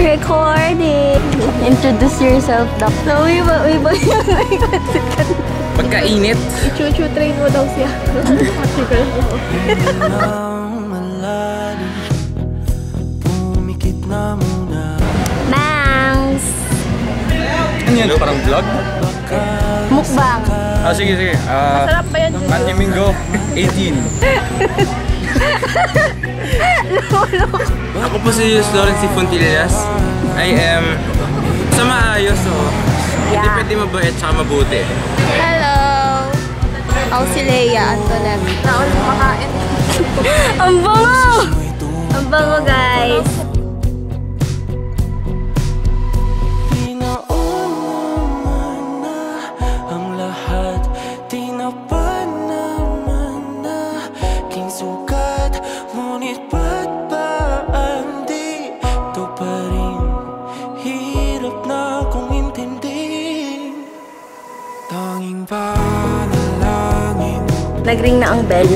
Recording. Introduce yourself daw. So, iba yung pagkainit. I-chu-chu train mo daw siya. Practical mo. Mangs! Ano yan? Parang vlog? Mukbang. Sige, sige. Masarap ba yan? Maniminggo 18. Ako po si Lawrence Fontillas. I am sa maayos, Yeah. Hindi pwede mabait tsaka mabuti. Hello! Ako si Leia Antonet. Naon kumakain. Ang bango! Ang bango, guys! Nagring na ang bell. I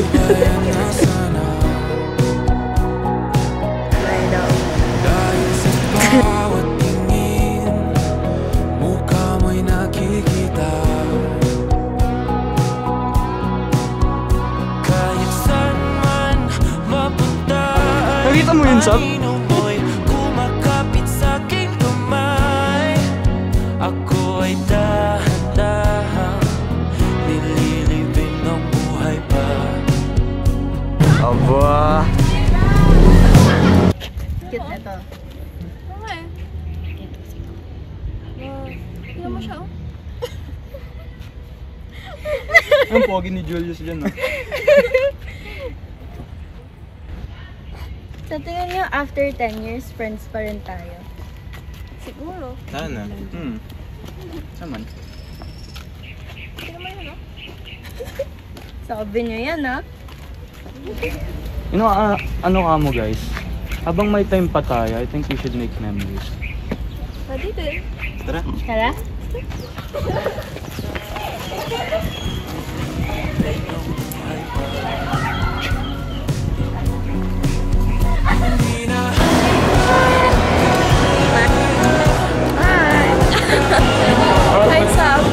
know. Nakita mo yun, Sab? Aba! Cute na to. Okay. Tignan mo siya, Ang pogi ni Julius dyan, no? So, tingnan nyo, after 10 years, friends pa rin tayo. Siguro. Sana. Saman. Tingnan mo yun, Sabi nyo yan, You know, ano ka mo guys? Habang may time pa tayo, I think we should make memories. Pwede din. Tara. Tara? Hi, Sam.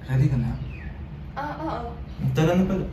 Ready ka na? Oo. Tara na pala.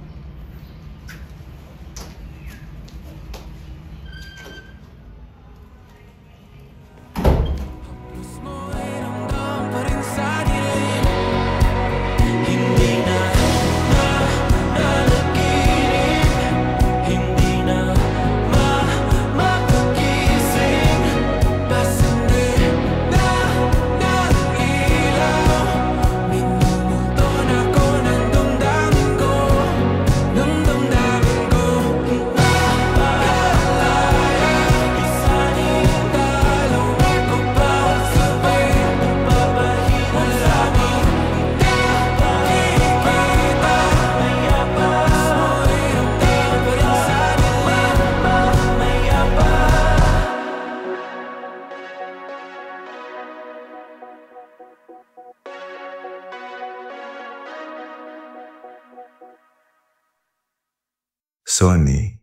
Sony.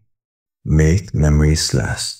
Make memories last.